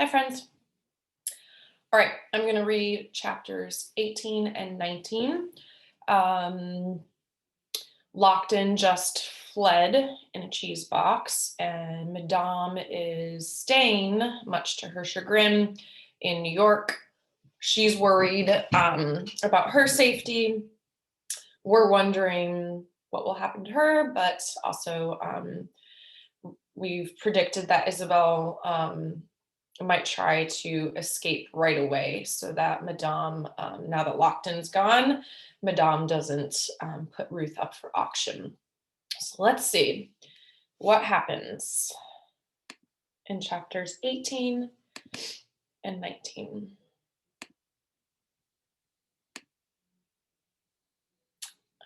Hi, friends. All right, I'm going to read chapters 18 and 19. Um, Lockton just fled in a cheese box, and Madame is staying, much to her chagrin, in New York. She's worried about her safety. We're wondering what will happen to her, but also we've predicted that Isabel might try to escape right away so that Madame, now that Lockton's gone, Madame doesn't put Ruth up for auction. So let's see what happens in chapters 18 and 19.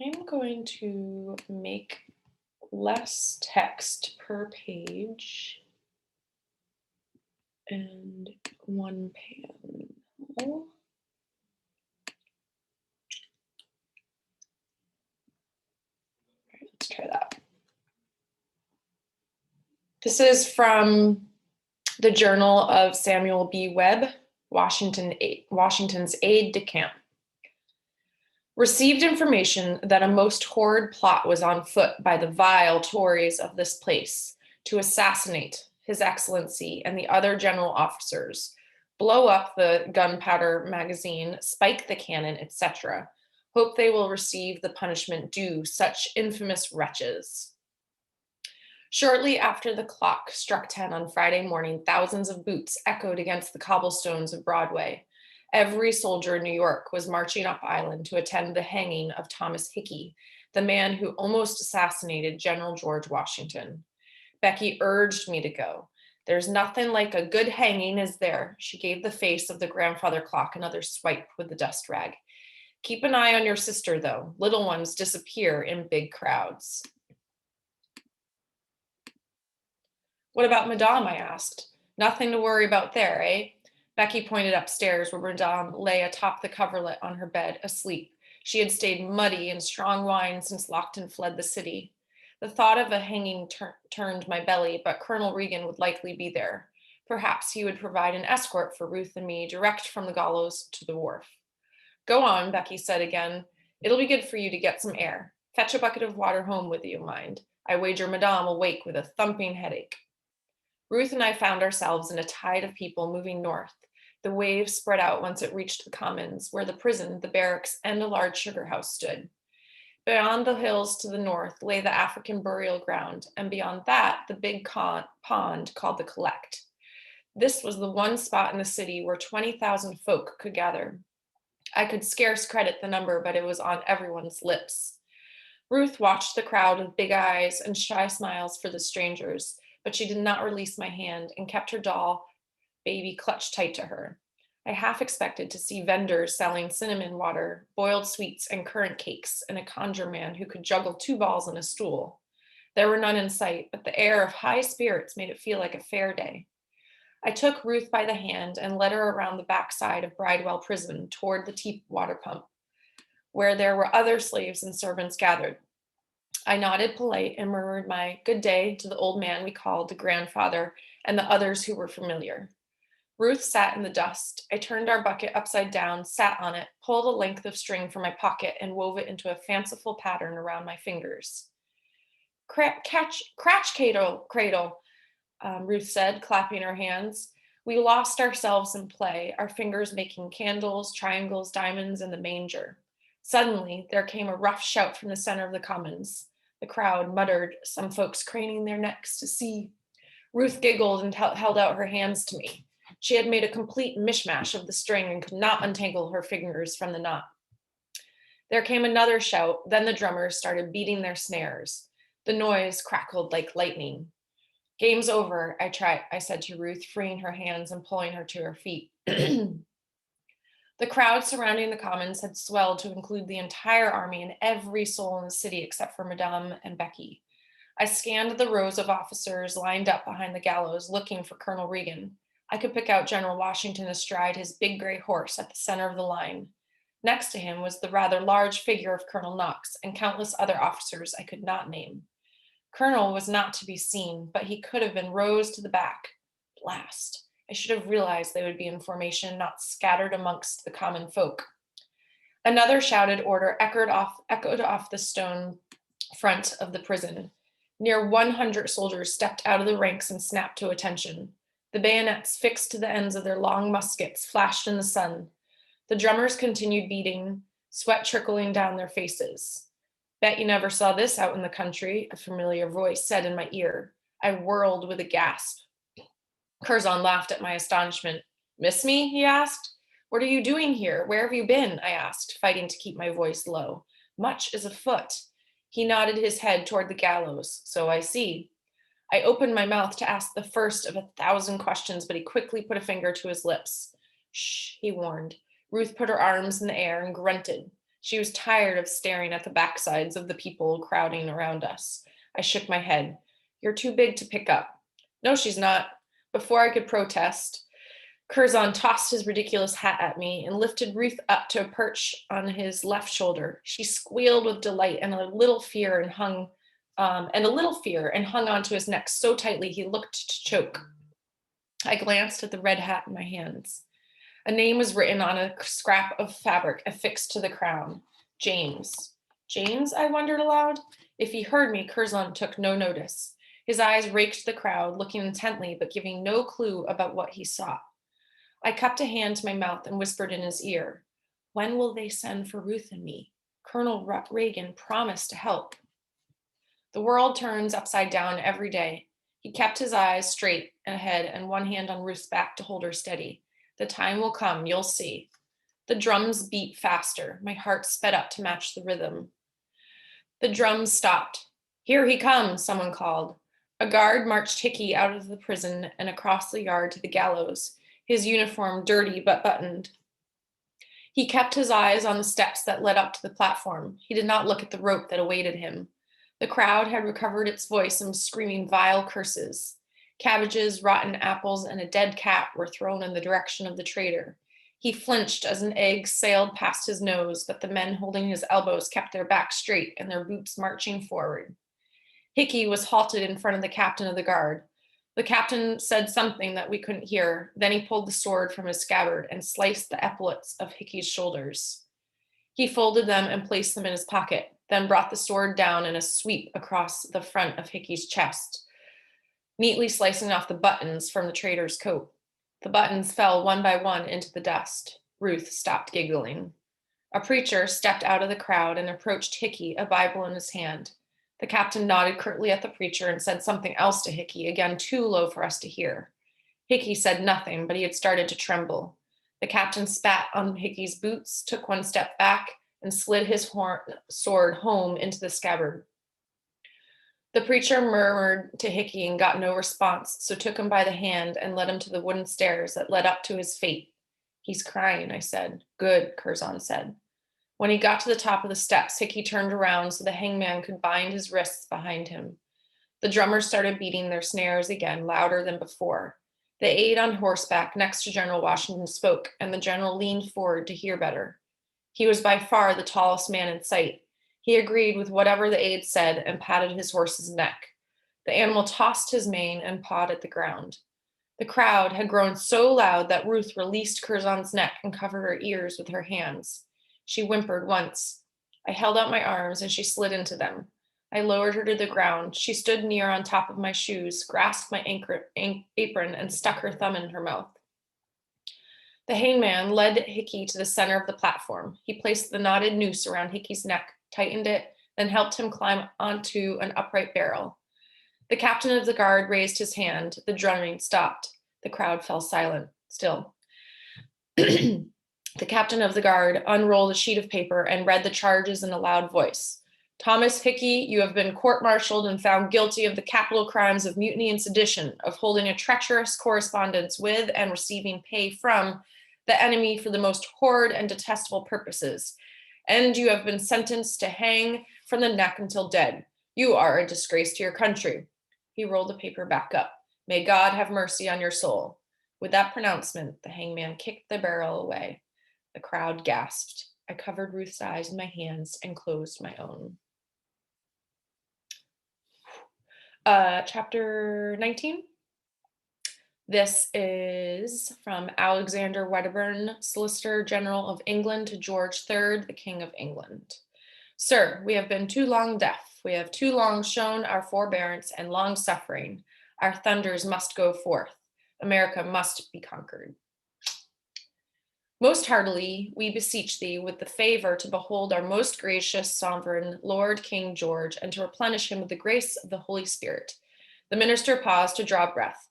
I'm going to make less text per page and one panel. Let's try that. This is from the Journal of Samuel B. Webb, Washington's aide de camp. Received information that a most horrid plot was on foot by the vile Tories of this place to assassinate His Excellency and the other general officers, blow up the gunpowder magazine, spike the cannon, etc. Hope they will receive the punishment due such infamous wretches. Shortly after the clock struck 10 on Friday morning, thousands of boots echoed against the cobblestones of Broadway. Every soldier in New York was marching up island to attend the hanging of Thomas Hickey, the man who almost assassinated General George Washington. Becky urged me to go. There's nothing like a good hanging, is there? She gave the face of the grandfather clock another swipe with the dust rag. Keep an eye on your sister, though. Little ones disappear in big crowds. What about Madame? I asked. Nothing to worry about there, eh? Becky pointed upstairs where Madame lay atop the coverlet on her bed, asleep. She had stayed muddy in strong wine since Lockton fled the city. The thought of a hanging turned my belly, but Colonel Regan would likely be there. Perhaps he would provide an escort for Ruth and me direct from the gallows to the wharf. Go on, Becky said again. It'll be good for you to get some air. Fetch a bucket of water home with you, mind. I wager Madame will wake with a thumping headache. Ruth and I found ourselves in a tide of people moving north. The wave spread out once it reached the commons, where the prison, the barracks, and a large sugar house stood. Beyond the hills to the north lay the African burial ground, and beyond that, the big pond called the Collect. This was the one spot in the city where 20,000 folk could gather. I could scarce credit the number, but it was on everyone's lips. Ruth watched the crowd with big eyes and shy smiles for the strangers, but she did not release my hand and kept her doll baby clutched tight to her. I half expected to see vendors selling cinnamon water, boiled sweets, and currant cakes, and a conjure man who could juggle 2 balls on a stool. There were none in sight, but the air of high spirits made it feel like a fair day. I took Ruth by the hand and led her around the backside of Bridewell Prison toward the tea water pump, where there were other slaves and servants gathered. I nodded polite and murmured my good day to the old man we called the grandfather and the others who were familiar. Ruth sat in the dust. I turned our bucket upside down, sat on it, pulled a length of string from my pocket, and wove it into a fanciful pattern around my fingers. Cratch cradle, Ruth said, clapping her hands. We lost ourselves in play, our fingers making candles, triangles, diamonds, and the manger. Suddenly, there came a rough shout from the center of the commons. The crowd muttered, some folks craning their necks to see. Ruth giggled and held out her hands to me. She had made a complete mishmash of the string and could not untangle her fingers from the knot. There came another shout, then the drummers started beating their snares. The noise crackled like lightning. Game's over, I said to Ruth, freeing her hands and pulling her to her feet. The crowd surrounding the commons had swelled to include the entire army and every soul in the city except for Madame and Becky. I scanned the rows of officers lined up behind the gallows, looking for Colonel Regan. I could pick out General Washington astride his big gray horse at the center of the line. Next to him was the rather large figure of Colonel Knox and countless other officers I could not name. Colonel was not to be seen, but he could have been rows to the back. Blast. I should have realized they would be in formation, not scattered amongst the common folk. Another shouted order echoed off the stone front of the prison. Near 100 soldiers stepped out of the ranks and snapped to attention. The bayonets fixed to the ends of their long muskets flashed in the sun. The drummers continued beating, sweat trickling down their faces. Bet you never saw this out in the country, a familiar voice said in my ear. I whirled with a gasp. Curzon laughed at my astonishment. Miss me? He asked. What are you doing here? Where have you been? I asked, fighting to keep my voice low. Much is afoot. He nodded his head toward the gallows. So I see. I opened my mouth to ask the first of 1,000 questions, but he quickly put a finger to his lips. Shh, he warned. Ruth put her arms in the air and grunted. She was tired of staring at the backsides of the people crowding around us. I shook my head. You're too big to pick up. No, she's not. Before I could protest, Curzon tossed his ridiculous hat at me and lifted Ruth up to a perch on his left shoulder. She squealed with delight and a little fear and hung onto his neck so tightly he looked to choke. I glanced at the red hat in my hands. A name was written on a scrap of fabric affixed to the crown. James. James, I wondered aloud. If he heard me, Curzon took no notice. His eyes raked the crowd, looking intently but giving no clue about what he saw. I cupped a hand to my mouth and whispered in his ear, when will they send for Ruth and me? Colonel Reagan promised to help. The world turns upside down every day. He kept his eyes straight ahead and one hand on Ruth's back to hold her steady. The time will come, you'll see. The drums beat faster. My heart sped up to match the rhythm. The drums stopped. Here he comes, someone called. A guard marched Hickey out of the prison and across the yard to the gallows, his uniform dirty but buttoned. He kept his eyes on the steps that led up to the platform. He did not look at the rope that awaited him. The crowd had recovered its voice and was screaming vile curses. Cabbages, rotten apples, and a dead cat were thrown in the direction of the traitor. He flinched as an egg sailed past his nose, but the men holding his elbows kept their backs straight and their boots marching forward. Hickey was halted in front of the captain of the guard. The captain said something that we couldn't hear. Then he pulled the sword from his scabbard and sliced the epaulets of Hickey's shoulders. He folded them and placed them in his pocket, then brought the sword down in a sweep across the front of Hickey's chest, neatly slicing off the buttons from the traitor's coat. The buttons fell one by one into the dust. Ruth stopped giggling. A preacher stepped out of the crowd and approached Hickey, a Bible in his hand. The captain nodded curtly at the preacher and said something else to Hickey, again too low for us to hear. Hickey said nothing, but he had started to tremble. The captain spat on Hickey's boots, took one step back, and slid his sword home into the scabbard. The preacher murmured to Hickey and got no response, so took him by the hand and led him to the wooden stairs that led up to his fate. He's crying, I said. Good, Curzon said. When he got to the top of the steps, Hickey turned around so the hangman could bind his wrists behind him. The drummers started beating their snares again, louder than before. The aide on horseback next to General Washington spoke, and the general leaned forward to hear better. He was by far the tallest man in sight. He agreed with whatever the aide said and patted his horse's neck. The animal tossed his mane and pawed at the ground. The crowd had grown so loud that Ruth released Curzon's neck and covered her ears with her hands. She whimpered once. I held out my arms and she slid into them. I lowered her to the ground. She stood near on top of my shoes, grasped my apron, and stuck her thumb in her mouth. The hangman led Hickey to the center of the platform. He placed the knotted noose around Hickey's neck, tightened it, then helped him climb onto an upright barrel. The captain of the guard raised his hand. The drumming stopped. The crowd fell silent, still. The captain of the guard unrolled a sheet of paper and read the charges in a loud voice. Thomas Hickey, you have been court-martialed and found guilty of the capital crimes of mutiny and sedition, of holding a treacherous correspondence with and receiving pay from the enemy for the most horrid and detestable purposes. And you have been sentenced to hang from the neck until dead. You are a disgrace to your country. He rolled the paper back up. May God have mercy on your soul. With that pronouncement, the hangman kicked the barrel away. The crowd gasped. I covered Ruth's eyes with my hands and closed my own. Chapter 19. This is from Alexander Wedderburn, Solicitor General of England, to George III, the King of England. Sir, we have been too long deaf. We have too long shown our forbearance and long suffering. Our thunders must go forth. America must be conquered. Most heartily we beseech thee with the favor to behold our most gracious sovereign, Lord King George, and to replenish him with the grace of the Holy Spirit. The minister paused to draw breath.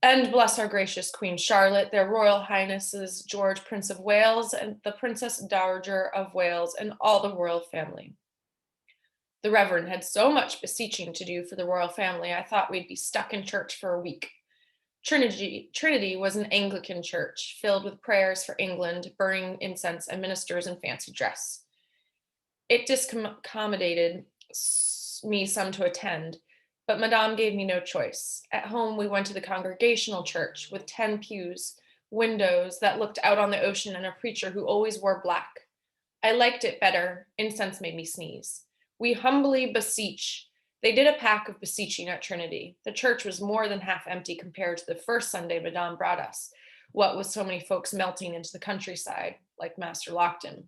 And bless our gracious Queen Charlotte, their Royal Highnesses George, Prince of Wales, and the Princess Dowager of Wales, and all the royal family. The Reverend had so much beseeching to do for the royal family, I thought we'd be stuck in church for a week. Trinity was an Anglican church filled with prayers for England, burning incense, and ministers in fancy dress. It discommoded me some to attend, but Madame gave me no choice. At home, we went to the Congregational church with 10 pews, windows that looked out on the ocean, and a preacher who always wore black. I liked it better. Incense made me sneeze. We humbly beseech. They did a pack of beseeching at Trinity. The church was more than half empty compared to the first Sunday Madame brought us, what with so many folks melting into the countryside, like Master Lockton.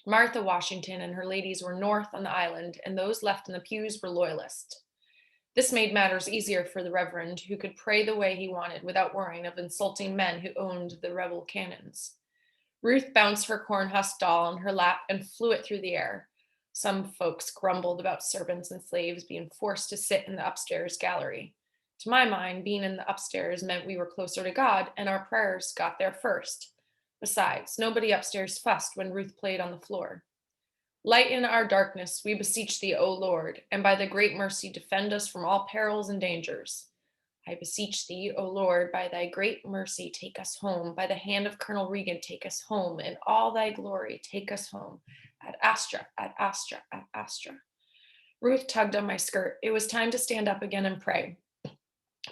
Martha Washington and her ladies were north on the island, and those left in the pews were loyalist. This made matters easier for the Reverend, who could pray the way he wanted without worrying of insulting men who owned the rebel cannons. Ruth bounced her corn-husk doll on her lap and flew it through the air. Some folks grumbled about servants and slaves being forced to sit in the upstairs gallery. To my mind, being in the upstairs meant we were closer to God, and our prayers got there first. Besides, nobody upstairs fussed when Ruth played on the floor. Lighten our darkness, we beseech thee, O Lord, and by thy great mercy defend us from all perils and dangers. I beseech thee, O Lord, by thy great mercy take us home. By the hand of Colonel Regan take us home. In all thy glory take us home. Ad Astra, ad Astra, ad Astra. Ruth tugged on my skirt. It was time to stand up again and pray.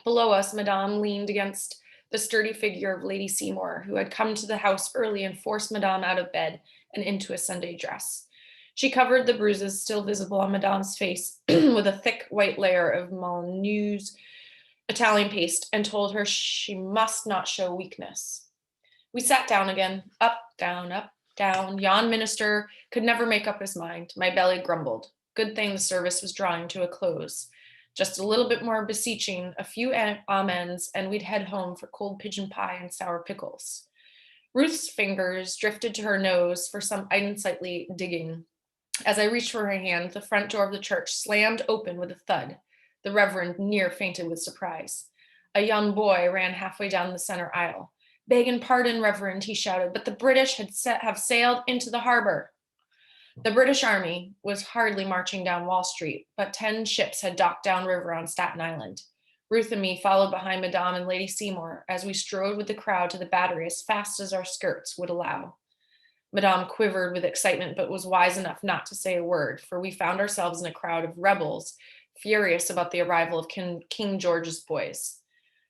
Below us, Madame leaned against the sturdy figure of Lady Seymour, who had come to the house early and forced Madame out of bed and into a Sunday dress. She covered the bruises still visible on Madame's face with a thick white layer of Molyneux's Italian paste and told her she must not show weakness. We sat down again, up, down, up, down. Yon minister could never make up his mind. My belly grumbled. Good thing the service was drawing to a close. Just a little bit more beseeching, a few amens, and we'd head home for cold pigeon pie and sour pickles. Ruth's fingers drifted to her nose for some unsightly digging. As I reached for her hand, the front door of the church slammed open with a thud. The Reverend near fainted with surprise. A young boy ran halfway down the center aisle. Begging pardon, Reverend, he shouted, but the British have sailed into the harbor. The British Army was hardly marching down Wall Street, but 10 ships had docked downriver on Staten Island. Ruth and me followed behind Madame and Lady Seymour as we strode with the crowd to the battery as fast as our skirts would allow. Madame quivered with excitement, but was wise enough not to say a word, for we found ourselves in a crowd of rebels, furious about the arrival of King George's boys.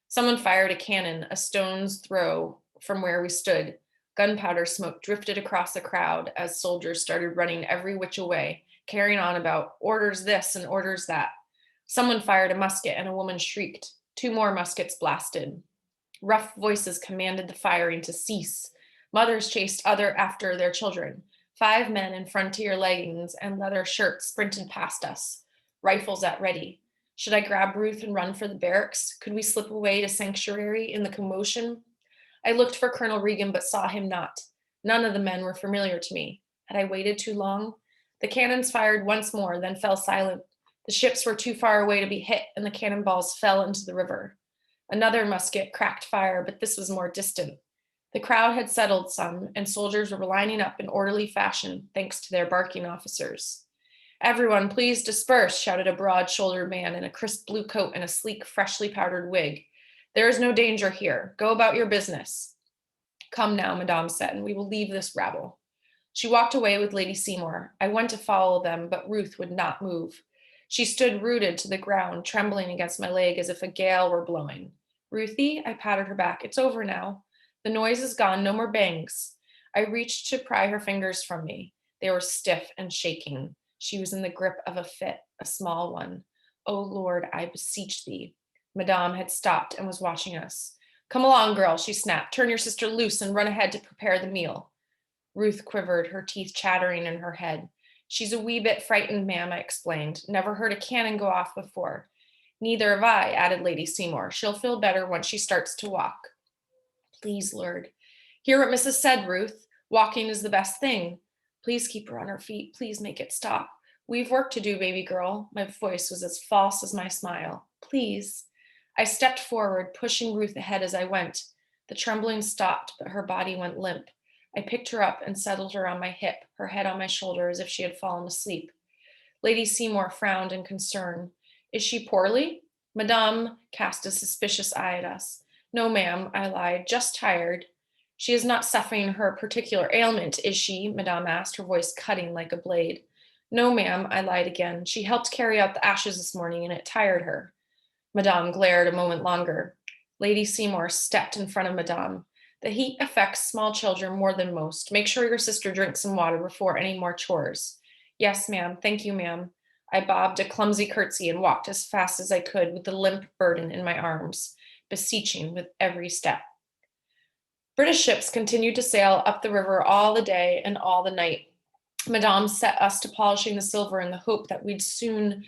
Someone fired a cannon a stone's throw from where we stood. Gunpowder smoke drifted across the crowd as soldiers started running every which way, carrying on about orders this and orders that. Someone fired a musket and a woman shrieked. 2 more muskets blasted. Rough voices commanded the firing to cease. Mothers chased after their children. 5 men in frontier leggings and leather shirts sprinted past us, rifles at ready. Should I grab Ruth and run for the barracks? Could we slip away to sanctuary in the commotion? I looked for Colonel Regan, but saw him not. None of the men were familiar to me. Had I waited too long? The cannons fired once more, then fell silent. The ships were too far away to be hit, and the cannonballs fell into the river. Another musket cracked fire, but this was more distant. The crowd had settled some, and soldiers were lining up in orderly fashion, thanks to their barking officers. Everyone, please disperse, shouted a broad-shouldered man in a crisp blue coat and a sleek, freshly powdered wig. There is no danger here. Go about your business. Come now, Madame said, and we will leave this rabble. She walked away with Lady Seymour. I went to follow them, but Ruth would not move. She stood rooted to the ground, trembling against my leg as if a gale were blowing. Ruthie, I patted her back. It's over now. The noise is gone. No more bangs. I reached to pry her fingers from me. They were stiff and shaking. She was in the grip of a fit, a small one. Oh Lord, I beseech thee. Madame had stopped and was watching us. Come along, girl, she snapped. Turn your sister loose and run ahead to prepare the meal. Ruth quivered, her teeth chattering in her head. She's a wee bit frightened, ma'am, I explained. Never heard a cannon go off before. Neither have I, added Lady Seymour. She'll feel better once she starts to walk. Please, Lord. Hear what Mrs. said, Ruth. Walking is the best thing. Please keep her on her feet. Please make it stop. We've work to do, baby girl. My voice was as false as my smile. Please. I stepped forward, pushing Ruth ahead as I went. The trembling stopped, but her body went limp. I picked her up and settled her on my hip, her head on my shoulder as if she had fallen asleep. Lady Seymour frowned in concern. Is she poorly? Madame cast a suspicious eye at us. No, ma'am, I lied, just tired. She is not suffering her particular ailment, is she? Madame asked, her voice cutting like a blade. No, ma'am, I lied again. She helped carry out the ashes this morning and it tired her. Madame glared a moment longer. Lady Seymour stepped in front of Madame. The heat affects small children more than most. Make sure your sister drinks some water before any more chores. Yes, ma'am. Thank you, ma'am. I bobbed a clumsy curtsy and walked as fast as I could with the limp burden in my arms, beseeching with every step. British ships continued to sail up the river all the day and all the night. Madame set us to polishing the silver in the hope that we'd soon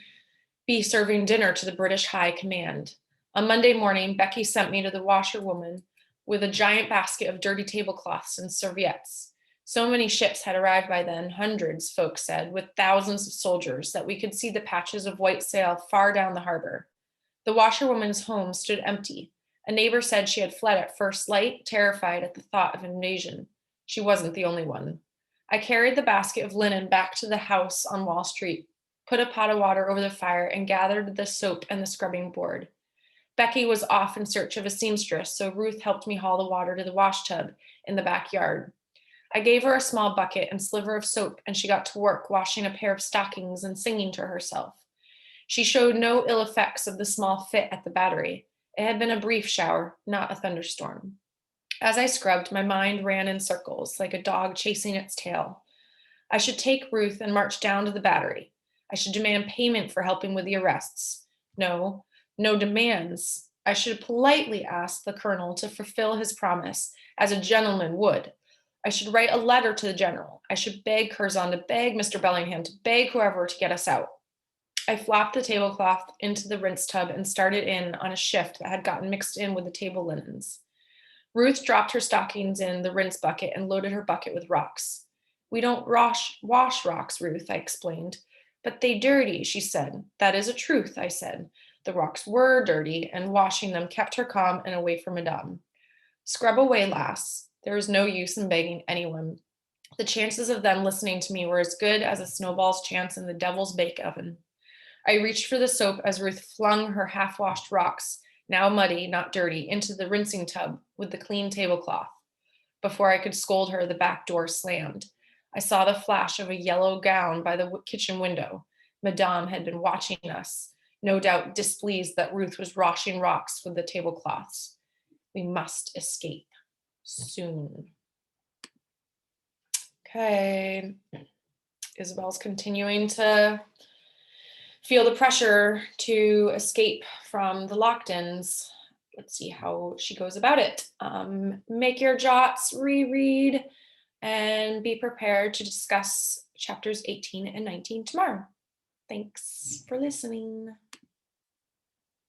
be serving dinner to the British High Command. On Monday morning, Becky sent me to the washerwoman with a giant basket of dirty tablecloths and serviettes. So many ships had arrived by then, hundreds, folks said, with thousands of soldiers, that we could see the patches of white sail far down the harbor. The washerwoman's home stood empty. A neighbor said she had fled at first light, terrified at the thought of invasion. She wasn't the only one. I carried the basket of linen back to the house on Wall Street, put a pot of water over the fire, and gathered the soap and the scrubbing board. Becky was off in search of a seamstress, so Ruth helped me haul the water to the wash tub in the backyard. I gave her a small bucket and sliver of soap, and she got to work washing a pair of stockings and singing to herself. She showed no ill effects of the small fit at the Battery. It had been a brief shower, not a thunderstorm. As I scrubbed, my mind ran in circles, like a dog chasing its tail. I should take Ruth and march down to the Battery. I should demand payment for helping with the arrests. No demands. I should politely ask the colonel to fulfill his promise, as a gentleman would. I should write a letter to the general. I should beg Curzon to beg Mr. Bellingham to beg whoever to get us out. I flopped the tablecloth into the rinse tub and started in on a shift that had gotten mixed in with the table linens. Ruth dropped her stockings in the rinse bucket and loaded her bucket with rocks. We don't wash rocks, Ruth, I explained. But they dirty, she said. That is a truth, I said. The rocks were dirty, and washing them kept her calm and away from Madame. Scrub away, lass. There was no use in begging anyone. The chances of them listening to me were as good as a snowball's chance in the devil's bake oven. I reached for the soap as Ruth flung her half-washed rocks, now muddy, not dirty, into the rinsing tub with the clean tablecloth. Before I could scold her, the back door slammed. I saw the flash of a yellow gown by the kitchen window. Madame had been watching us, no doubt displeased that Ruth was washing rocks with the tablecloths. We must escape soon. Okay. Isabel's continuing to feel the pressure to escape from the locked-ins. Let's see how she goes about it. Make your jots, reread, and be prepared to discuss chapters 18 and 19 tomorrow. Thanks for listening.